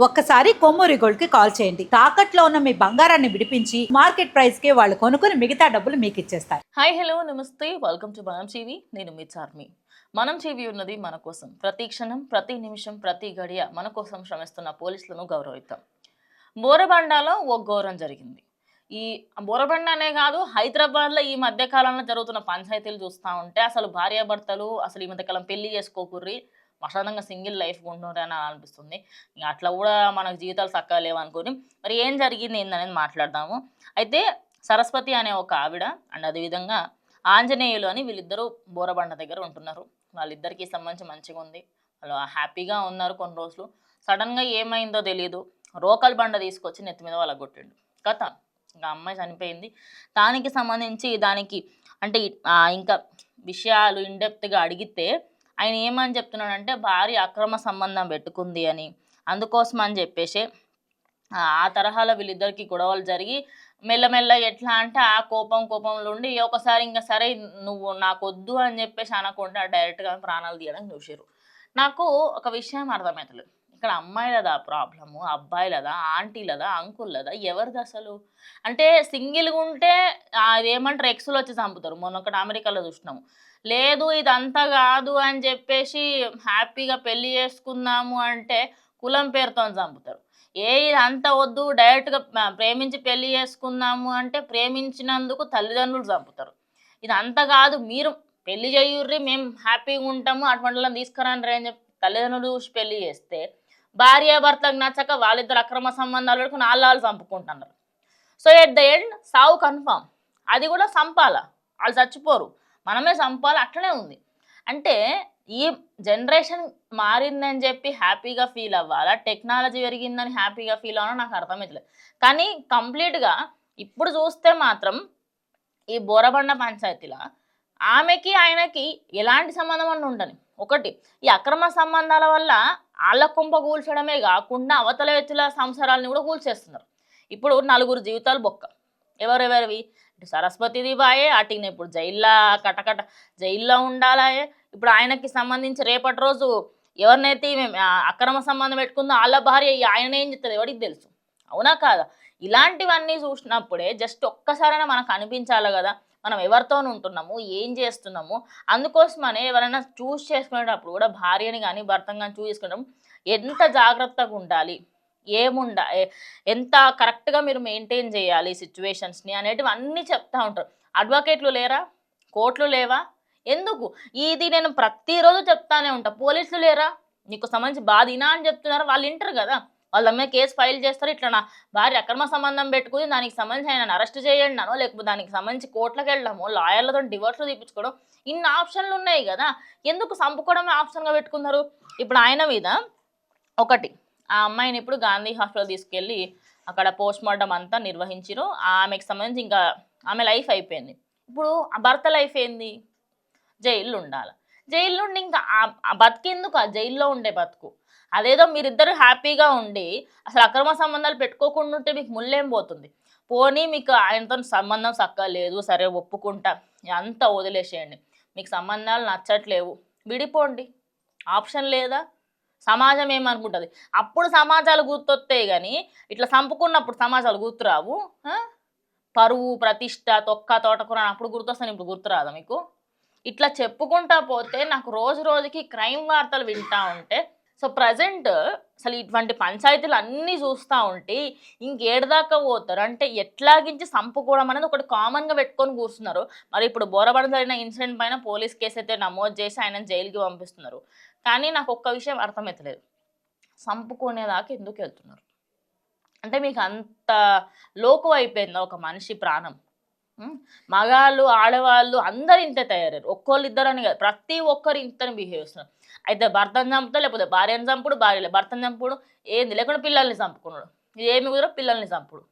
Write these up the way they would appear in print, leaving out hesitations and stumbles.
ఒక్కసారి కొమ్మూరి గోల్డ్ కి కాల్ చేయండి. తాకట్లో ఉన్న మీ బంగారాన్ని విడిపించి మార్కెట్ ప్రైస్ కి వాళ్ళు కొనుక్కుని మిగతా డబ్బులు మీకు ఇచ్చేస్తారు. హాయ్ హలో నమస్తే వెల్కమ్ టు మనం టీవీ. నేను మీ చార్మి. మనం టీవీ ఉన్నది మన కోసం. ప్రతి క్షణం ప్రతి నిమిషం ప్రతి గడియ మన కోసం శ్రమిస్తున్న పోలీసులను గౌరవిద్దాం. బోరబండలో ఓ ఘోరం జరిగింది. ఈ బోరబండ అనే కాదు, హైదరాబాద్లో ఈ మధ్య కాలంలో జరుగుతున్న పంచాయతీలు చూస్తూ ఉంటే అసలు భార్యాభర్తలు అసలు ఈ మధ్యకాలం పెళ్లి చేసుకోకుర్రి, ప్రశాంతంగా సింగిల్ లైఫ్ ఉంటున్నారు అని అనిపిస్తుంది. ఇంకా అట్లా కూడా మనకు జీవితాలు చక్కగా లేవనుకొని మరి ఏం జరిగింది ఏందనేది మాట్లాడదాము. అయితే సరస్వతి అనే ఒక ఆవిడ అండ్ అదేవిధంగా ఆంజనేయులు అని వీళ్ళిద్దరూ బోరబండ దగ్గర ఉంటున్నారు. వాళ్ళిద్దరికి సంబంధించి మంచిగా ఉంది, వాళ్ళు హ్యాపీగా ఉన్నారు కొన్ని రోజులు. సడన్గా ఏమైందో తెలియదు, రోకల్ బండ తీసుకొచ్చి నెత్తి మీద వాళ్ళ కొట్టిండు. కథ ఇంకా అమ్మాయి చనిపోయింది. దానికి సంబంధించి దానికి అంటే ఇంకా విషయాలు ఇన్డెప్త్గా అడిగితే ఆయన ఏమని చెప్తున్నాడంటే భార్య అక్రమ సంబంధం పెట్టుకుంది అని, అందుకోసం అని చెప్పేసి ఆ తరహాలో వీళ్ళిద్దరికి గొడవలు జరిగి మెల్లమెల్ల ఎట్లా అంటే ఆ కోపంలో ఉండి ఒకసారి ఇంకా సరే నువ్వు నాకు వద్దు అని చెప్పేసి అనకుండా డైరెక్ట్గా ప్రాణాలు తీయడానికి చూసారు. నాకు ఒక విషయం అర్థమవుతలేదు, ఇక్కడ అమ్మాయిలదా ప్రాబ్లము, అబ్బాయిలదా, ఆంటీలదా, అంకుల్లదా, ఎవరిది అసలు? అంటే సింగిల్గా ఉంటే అదేమంటారు ఎక్స్లు వచ్చి చంపుతారు. మొన్న ఒకటి అమెరికాలో చూసినాము. లేదు ఇదంతా కాదు అని చెప్పేసి హ్యాపీగా పెళ్లి చేసుకుందాము అంటే కులం పేరుతో చంపుతారు. ఇదంతా వద్దు డైరెక్ట్గా ప్రేమించి పెళ్లి చేసుకుందాము అంటే ప్రేమించినందుకు తల్లిదండ్రులు చంపుతారు. ఇదంతా కాదు మీరు పెళ్లి చేయుర్రి మేము హ్యాపీగా ఉంటాము అటువంటిలో తీసుకురండి అని చెప్పి తల్లిదండ్రులు చూసి పెళ్లి చేస్తే భార్యాభర్తకు నచ్చక వాళ్ళిద్దరు అక్రమ సంబంధాలు పెట్టుకుని వాళ్ళు చంపుకుంటున్నారు. సో ఎట్ ద ఎండ్ సావు కన్ఫామ్. అది కూడా చంపాల, వాళ్ళు చచ్చిపోరు, మనమే చంపాలి, అట్లనే ఉంది. అంటే ఈ జనరేషన్ మారిందని చెప్పి హ్యాపీగా ఫీల్ అవ్వాలా, టెక్నాలజీ పెరిగిందని హ్యాపీగా ఫీల్ అవ్వాలో నాకు అర్థమవుతలేదు. కానీ కంప్లీట్గా ఇప్పుడు చూస్తే మాత్రం ఈ బోరబండ పంచాయతీలో ఆమెకి ఆయనకి ఎలాంటి సంబంధం అని ఉండని. ఒకటి, ఈ అక్రమ సంబంధాల వల్ల వాళ్ళ కుంప కూల్చడమే కాకుండా అవతల వ్యక్తుల సంసారాలను కూడా కూల్చేస్తున్నారు. ఇప్పుడు నలుగురు జీవితాలు బొక్క. ఎవరెవరివి? ఇటు సరస్వతిది బాయే, అటున ఇప్పుడు జైల్లో కటకట జైల్లో ఉండాలాయే. ఇప్పుడు ఆయనకి సంబంధించి రేపటి రోజు ఎవరినైతే అక్రమ సంబంధం పెట్టుకుందో వాళ్ళ భార్య ఆయన ఏం చెప్తుంది ఎవరికి తెలుసు? అవునా కాదా? ఇలాంటివన్నీ చూసినప్పుడే జస్ట్ ఒక్కసారైనా మనకు అనిపించాలి కదా మనం ఎవరితో ఉంటున్నాము, ఏం చేస్తున్నాము. అందుకోసమనే ఎవరైనా చూస్ చేసుకునేటప్పుడు కూడా భార్యని కానీ భర్తను కానీ చూస్ చేసుకునేటప్పుడు ఎంత జాగ్రత్తగా ఉండాలి, ఎంత కరెక్ట్గా మీరు మెయింటైన్ చేయాలి సిచ్యువేషన్స్ని అనేటివి అన్నీ చెప్తా ఉంటారు. అడ్వకేట్లు లేరా? కోర్టులు లేవా? ఎందుకు? ఇది నేను ప్రతిరోజు చెప్తానే ఉంటా. పోలీసులు లేరా? నీకు సంబంధించి బాధినా అని చెప్తున్నారు, వాళ్ళు వింటారు కదా. వాళ్ళ మీద కేసు ఫైల్ చేస్తారు, ఇట్లా నా భార్య అక్రమ సంబంధం పెట్టుకుని దానికి సంబంధించి ఆయన అరెస్ట్ చేయండి అనో, లేకపోతే దానికి సంబంధించి కోర్టులకు వెళ్ళడమో, లాయర్లతో డివోర్స్లు తీపించుకోవడం, ఇన్ని ఆప్షన్లు ఉన్నాయి కదా. ఎందుకు చంపుకోవడమే ఆప్షన్గా పెట్టుకున్నారు? ఇప్పుడు ఆయన మీద ఒకటి, ఆ అమ్మాయిని ఇప్పుడు గాంధీ హాస్పిటల్ తీసుకెళ్ళి అక్కడ పోస్ట్ మార్టం అంతా నిర్వహించారు. ఆమెకు సంబంధించి ఇంకా ఆమె లైఫ్ అయిపోయింది. ఇప్పుడు ఆ భర్త లైఫ్ ఏంది? జైల్లో ఉండాలి. జైల్లో ఉండి ఇంకా ఆ బతికేందుకు? ఆ జైల్లో ఉండే బతుకు అదేదో మీరిద్దరు హ్యాపీగా ఉండి అసలు అక్రమ సంబంధాలు పెట్టుకోకుండా ఉంటే మీకు ముళ్ళేం పోతుంది? పోనీ మీకు ఆయనతో సంబంధం చక్కగా లేదు, సరే ఒప్పుకుంటా, అంతా వదిలేసేయండి. మీకు సంబంధాలు నచ్చట్లేవు, విడిపోండి. ఆప్షన్ లేదా? సమాజం ఏమనుకుంటుంది? అప్పుడు సమాజాలు గుర్తొస్తాయి కానీ ఇట్లా చంపుకున్నప్పుడు సమాజాలు గుర్తురావు. పరువు ప్రతిష్ట తొక్క తోటకూర అప్పుడు గుర్తొస్తాను, ఇప్పుడు గుర్తురాదా మీకు? ఇట్లా చెప్పుకుంటా పోతే నాకు రోజు రోజుకి క్రైమ్ వార్తలు వింటా ఉంటే సో ప్రజెంట్ అసలు ఇటువంటి పంచాయతీలు అన్నీ చూస్తూ ఉంటే ఇంకేడదాకా పోతారు అంటే ఎట్లాగించి చంపుకోవడం అనేది ఒకటి కామన్గా పెట్టుకొని కూర్చున్నారు. మరి ఇప్పుడు బోరబండ జరిగిన ఇన్సిడెంట్ పైన పోలీస్ కేసు అయితే నమోదు చేసి ఆయన జైలుకి పంపిస్తున్నారు. కానీ నాకు ఒక్క విషయం అర్థమవుతలేదు, చంపుకునేదాకా ఎందుకు వెళ్తున్నారు? అంటే మీకు అంత లోకు అయిపోయిందా ఒక మనిషి ప్రాణం? మగాళ్ళు ఆడవాళ్ళు అందరు ఇంతే తయారయ్యారు, ఒక్కోళ్ళు ఇద్దరని కాదు, ప్రతి ఒక్కరు ఇంతని బిహేవ్ చేస్తున్నారు. అయితే భర్తను చంపుతా, లేకపోతే భార్యను చంపుడు, భార్యలే భర్తను చంపుడు, ఏంది లేకుండా పిల్లల్ని చంపుకున్నాడు. ఏమి కుదరో పిల్లల్ని చంపుడు.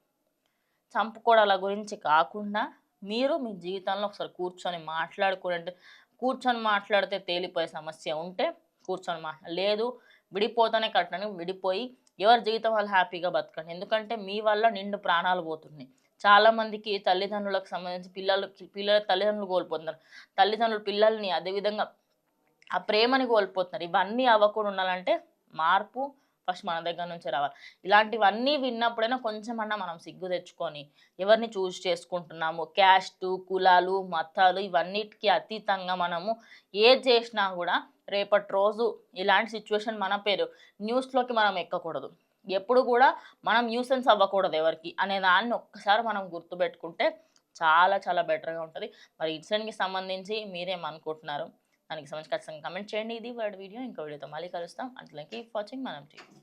చంపుకోవడాల గురించి కాకుండా మీరు మీ జీవితంలో ఒకసారి కూర్చొని మాట్లాడితే తేలిపోయే సమస్య ఉంటే కూర్చొని లేదు విడిపోతానే కట్టడానికి విడిపోయి ఎవరి జీవితం వాళ్ళు హ్యాపీగా బతకండి. ఎందుకంటే మీ వల్ల నిండు ప్రాణాలు పోతున్నాయి. చాలామందికి తల్లిదండ్రులకు సంబంధించి పిల్లల తల్లిదండ్రులు కోల్పోతున్నారు, తల్లిదండ్రులు పిల్లల్ని అదేవిధంగా ఆ ప్రేమని కోల్పోతున్నారు. ఇవన్నీ అవ్వకుండా ఉండాలంటే మార్పు ఫస్ట్ మన దగ్గర నుంచే రావాలి. ఇలాంటివన్నీ విన్నప్పుడైనా కొంచెమన్నా మనం సిగ్గు తెచ్చుకొని ఎవరిని చూస్ చేసుకుంటున్నాము, క్యాస్టు, కులాలు, మతాలు ఇవన్నిటికి అతీతంగా మనము ఏది చేసినా కూడా రేపటి రోజు ఇలాంటి సిచ్యువేషన్ మన పేరు న్యూస్లోకి మనం ఎక్కకూడదు. ఎప్పుడు కూడా మనం న్యూసెన్స్ అవ్వకూడదు ఎవరికి అనే దాన్ని ఒక్కసారి మనం గుర్తుపెట్టుకుంటే చాలా చాలా బెటర్గా ఉంటుంది. మరి ఇన్సిడెంట్కి సంబంధించి మీరేమనుకుంటున్నారు? దానికి సంబంధించి ఖచ్చితంగా కమెంట్ చేయండి. ఇది వాడి వీడియో, ఇంకో వీడియోతో మళ్ళీ కలుస్తాం. అంతలో కీప్ వాచింగ్ మనం టీవీ.